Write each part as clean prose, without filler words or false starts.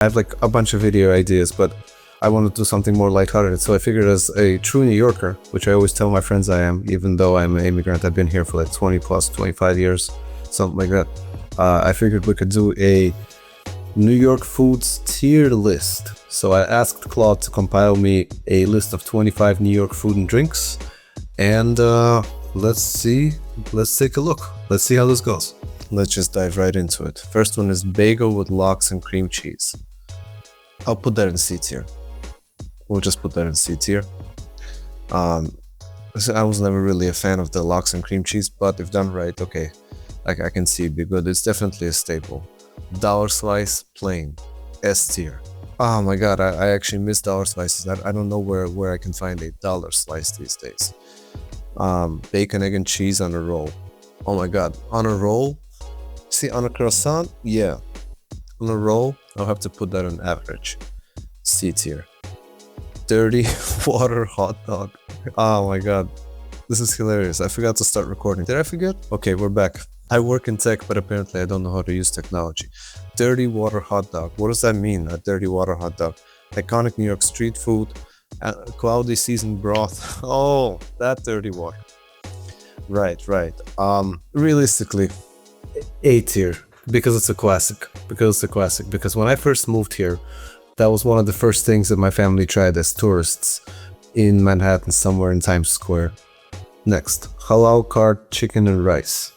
I have like a bunch of video ideas, but I want to do something more lighthearted. So I figured, as a true New Yorker, which I always tell my friends I am, even though I'm an immigrant, I've been here for like 20 plus, 25 years, something like that. I figured we could do a New York foods tier list. So I asked Claude to compile me a list of 25 New York food and drinks. And let's take a look. Let's see how this goes. Let's just dive right into it. First one is bagel with lox and cream cheese. I'll put that in C tier. We'll just put that in C tier. So I was never really a fan of the lox and cream cheese, but if done right, okay, I can see it be good. It's definitely a staple. Dollar slice, plain, S tier. Oh my god, I actually miss dollar slices. I don't know where I can find a dollar slice these days. Bacon, egg, and cheese on a roll. Oh my god, on a roll? See, on a croissant? Yeah. On a roll, I'll have to put that on average. C tier. Dirty water hot dog. Oh my god. This is hilarious. I forgot to start recording. Did I forget? Okay, we're back. I work in tech, but apparently I don't know how to use technology. Dirty water hot dog. What does that mean, a dirty water hot dog? Iconic New York street food. Cloudy seasoned broth. Oh, that dirty water. Right. Realistically, A tier. Because it's a classic. Because when I first moved here, that was one of the first things that my family tried as tourists in Manhattan, somewhere in Times Square. Next, halal cart chicken and rice.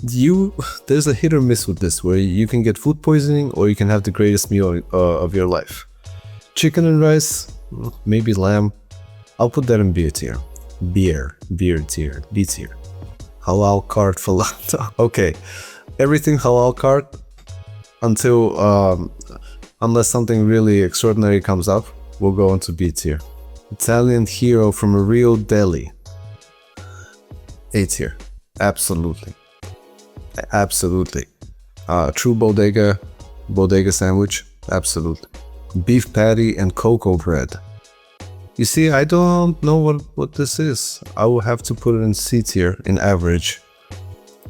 There's a hit or miss with this, where you can get food poisoning or you can have the greatest meal of your life. Chicken and rice, maybe lamb. I'll put that in B tier. Beer tier, B tier. Halal cart falafel. Okay, everything halal cart until unless something really extraordinary comes up, we'll go into B tier. Italian hero from a real deli. A tier. Absolutely. True bodega sandwich. Absolutely. Beef patty and cocoa bread. You see, I don't know what this is. I will have to put it in C tier, in average.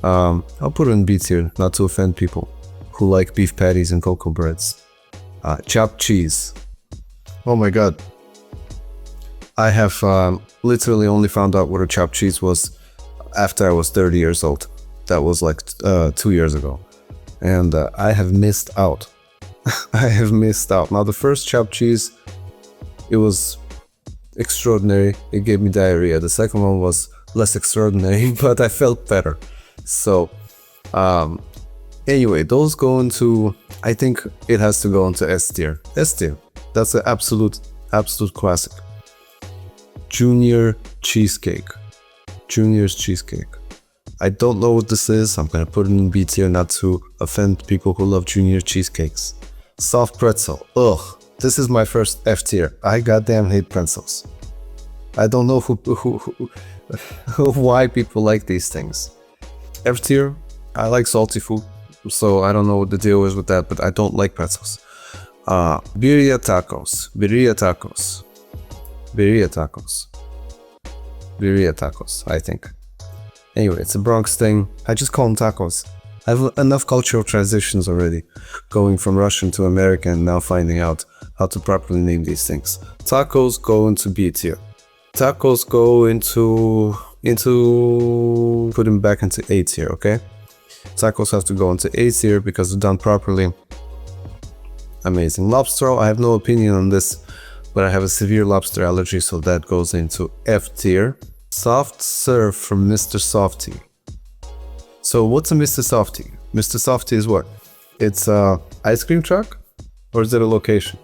I'll put it in B tier, not to offend people who like beef patties and cocoa breads. Chopped cheese. Oh my god. I have literally only found out what a chopped cheese was after I was 30 years old. That was like 2 years ago. And I have missed out. Now, the first chopped cheese, it was extraordinary. It gave me diarrhea. The second one was less extraordinary, but I felt better. So, anyway, those go into, I think it has to go into S tier. S tier. That's an absolute classic. Junior's cheesecake. I don't know what this is. I'm gonna put it in B tier, not to offend people who love junior cheesecakes. Soft pretzel. Ugh. This is my first F tier. I goddamn hate pretzels. I don't know why people like these things. F tier. I like salty food, so I don't know what the deal is with that, but I don't like pretzels. Birria tacos, I think. Anyway, it's a Bronx thing. I just call them tacos. I have enough cultural transitions already, going from Russian to American and now finding out how to properly name these things. Tacos go into B tier. Tacos go into put them back into A tier, okay? Tacos have to go into A tier because they're done properly. Amazing. Lobster roll, I have no opinion on this, but I have a severe lobster allergy, so that goes into F tier. Soft serve from Mr. Softy. So what's a Mr. Softy? Mr. Softy is what? It's a ice cream truck? Or is it a location?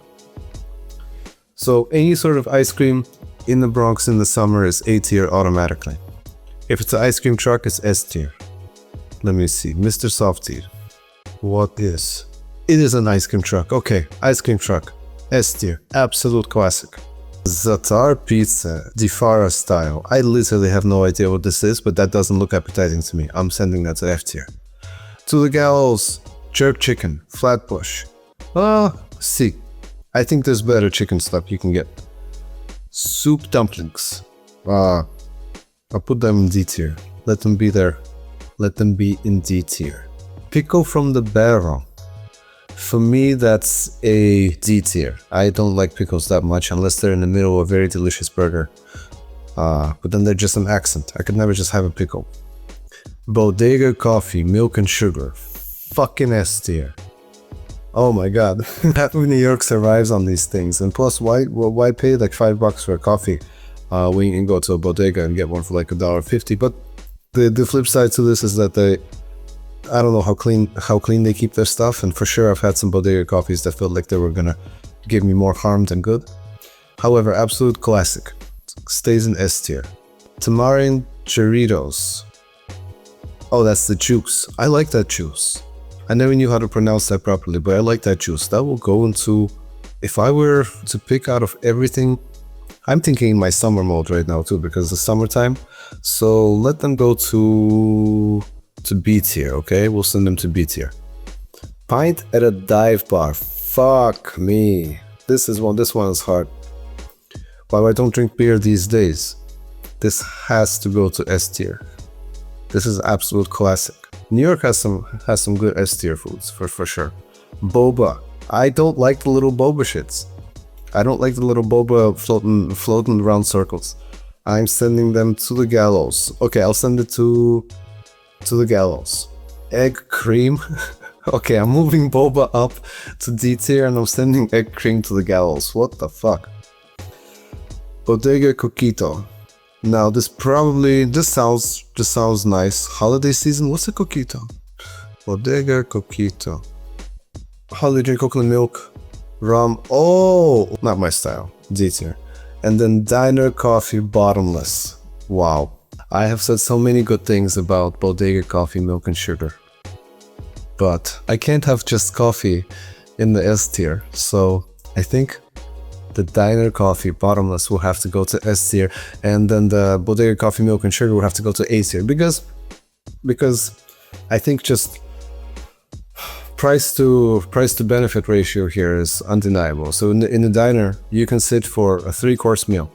So any sort of ice cream in the Bronx in the summer is A tier automatically. If it's an ice cream truck, it's S tier. Let me see. Mr. Softy. What is? It is an ice cream truck. Okay, ice cream truck. S tier. Absolute classic. Zatar pizza, Di Fara style. I literally have no idea what this is, but that doesn't look appetizing to me. I'm sending that to F tier. To the gallows, jerk chicken, Flatbush. C. I think there's better chicken stuff you can get. Soup dumplings. I'll put them in D tier. Let them be there. Let them be in D tier. Pickle from the barrel. For me, that's a D tier. I don't like pickles that much unless they're in the middle of a very delicious burger. But then they're just an accent. I could never just have a pickle. Bodega coffee, milk and sugar. Fucking S tier. Oh my god. Half of New York survives on these things. And plus, why pay like $5 for a coffee when you can go to a bodega and get one for like $1.50? But the flip side to this is that I don't know how clean they keep their stuff, and for sure I've had some bodega coffees that felt like they were gonna give me more harm than good. However, absolute classic. Stays in S tier. Tamarind Churritos. Oh, that's the juice. I like that juice. I never knew how to pronounce that properly, but I like that juice. That will go into, if I were to pick out of everything, I'm thinking in my summer mode right now too, because it's summertime. So let them go to B tier, okay? We'll send them to B tier. Pint at a dive bar. Fuck me. This one is hard. While I don't drink beer these days, this has to go to S tier. This is absolute classic. New York has some good S tier foods for sure. Boba. I don't like the little boba shits. I don't like the little boba floating around circles. I'm sending them to the gallows. Okay, I'll send it to the gallows. Egg cream. Okay, I'm moving boba up to D tier and I'm sending egg cream to the gallows. What the fuck? Bodega Coquito. Now this sounds nice. Holiday season. What's a coquito? Bodega Coquito. Holiday drink, coconut milk, rum. Oh, not my style. D tier. And then diner coffee bottomless. Wow. I have said so many good things about bodega coffee, milk and sugar, but I can't have just coffee in the S tier. So I think the diner coffee bottomless will have to go to S tier, and then the bodega coffee, milk and sugar will have to go to A tier, because I think just price to benefit ratio here is undeniable. So in the diner, you can sit for a 3-course meal,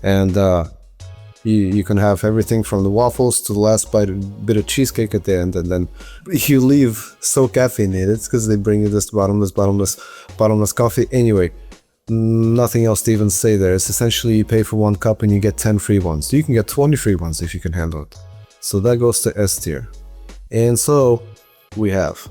and you can have everything from the waffles to the last bit of cheesecake at the end, and then you leave so caffeinated because they bring you this bottomless coffee. Anyway, nothing else to even say there. It's essentially you pay for 1 cup and you get 10 free ones. You can get 20 free ones if you can handle it. So that goes to S tier. And so we have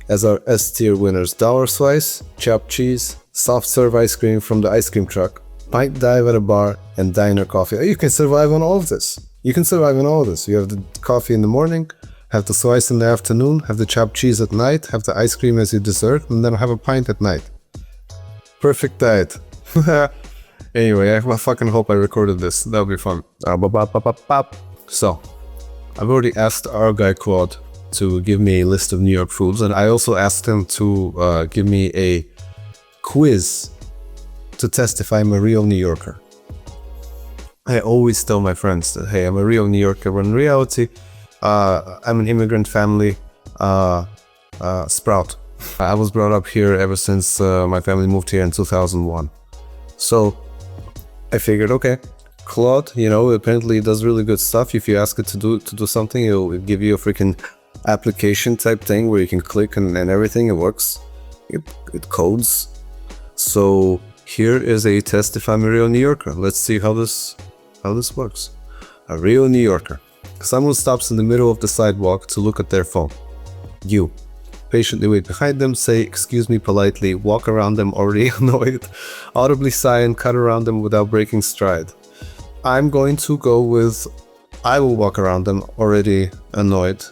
as our S tier winners dollar slice, chopped cheese, soft serve ice cream from the ice cream truck, pint dive at a bar, and diner coffee. You can survive on all of this. You can survive on all of this. You have the coffee in the morning, have the slice in the afternoon, have the chopped cheese at night, have the ice cream as your dessert, and then have a pint at night. Perfect diet. Anyway, I fucking hope I recorded this. That'll be fun. So, I've already asked our guy Claude to give me a list of New York foods, and I also asked him to give me a quiz to test if I'm a real New Yorker. I always tell my friends that, hey, I'm a real New Yorker, when in reality, I'm an immigrant family sprout. I was brought up here ever since my family moved here in 2001. So I figured, okay, Claude, apparently does really good stuff. If you ask it to do something, it'll give you a freaking application type thing where you can click and everything. It works. It codes. So here is a test if I'm a real New Yorker. Let's see how this works. A real New Yorker. Someone stops in the middle of the sidewalk to look at their phone. You patiently wait behind them, say excuse me politely, walk around them already annoyed, audibly sigh and cut around them without breaking stride. I'm going to go with I will walk around them already annoyed.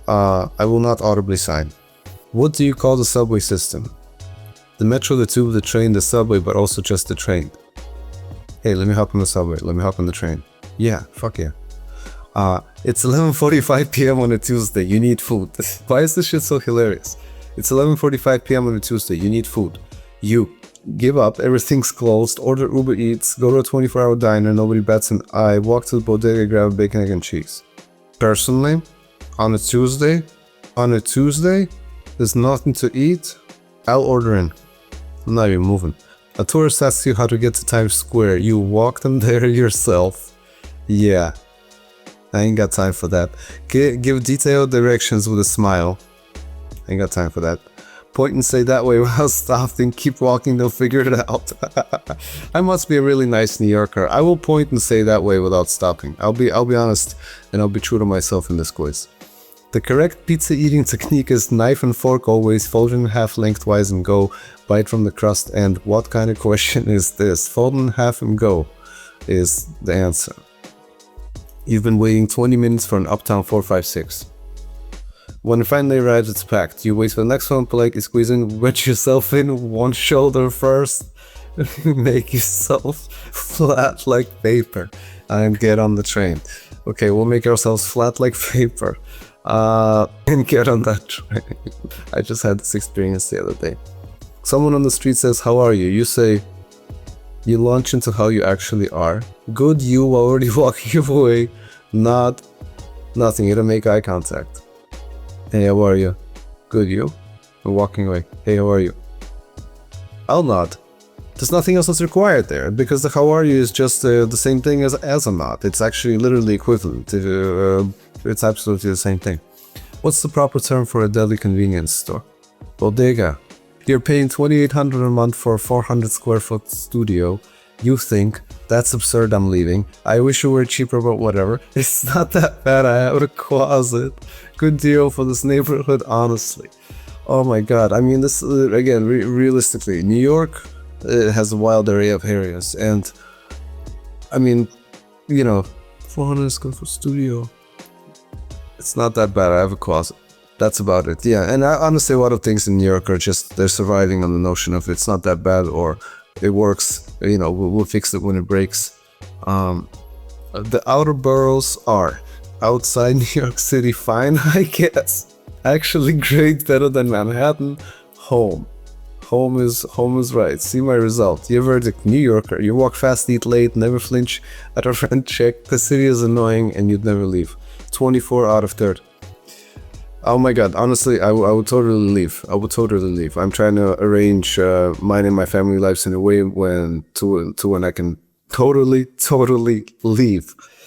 I will not audibly sigh. What do you call the subway system? The metro, the tube, the train, the subway, but also just the train. Hey, let me hop on the subway, let me hop on the train. Yeah, fuck yeah. It's 11:45 p.m. on a Tuesday, you need food. Why is this shit so hilarious? It's 11:45 p.m. on a Tuesday, you need food. You give up, everything's closed, order Uber Eats, go to a 24-hour diner, nobody bats an eye, walk to the bodega, grab a bacon, egg, and cheese. Personally, on a Tuesday, there's nothing to eat, I'll order in. I'm not even moving. A tourist asks you how to get to Times Square, you walk them there yourself. Yeah. I ain't got time for that. Give detailed directions with a smile. I ain't got time for that. Point and say that way without stopping. Keep walking, they'll figure it out. I must be a really nice New Yorker. I will point and say that way without stopping. I'll be honest, and I'll be true to myself in this quiz. The correct pizza eating technique is knife and fork always, fold in half lengthwise and go, bite from the crust. And what kind of question is this? Fold in half and go is the answer. You've been waiting 20 minutes for an Uptown 456. When it finally arrives, it's packed. You wait for the next one, politely squeeze in, wedge yourself in one shoulder first, make yourself flat like paper, and get on the train. Okay, we'll make ourselves flat like paper, and get on that train. I just had this experience the other day. Someone on the street says, "How are you?" You say, you launch into how you actually are. Good, you already walking away. Not, nothing, you don't make eye contact. Hey, how are you? Good, you? I'm walking away. Hey, how are you? I'll nod. There's nothing else that's required there, because the how are you is just the same thing as a nod. It's actually literally equivalent. It's absolutely the same thing. What's the proper term for a deli convenience store? Bodega. You're paying $2,800 a month for a 400 square foot studio. You think, that's absurd, I'm leaving. I wish it were cheaper, but whatever. It's not that bad, I have a closet. Good deal for this neighborhood, honestly. Oh my god, I mean, this, again, realistically, New York has a wild array of areas, and I mean, 400 square foot studio. It's not that bad, I have a closet. That's about it, yeah. And honestly, a lot of things in New York are just, they're surviving on the notion of it's not that bad, or it works, we'll fix it when it breaks. The outer boroughs are outside New York City, fine, I guess. Actually great, better than Manhattan. Home is right. See my result. Your verdict, New Yorker. You walk fast, eat late, never flinch at a rent check. The city is annoying and you'd never leave. 24 out of 30. Oh my god, honestly, I would totally leave. I'm trying to arrange mine and my family lives in a way when I can totally leave.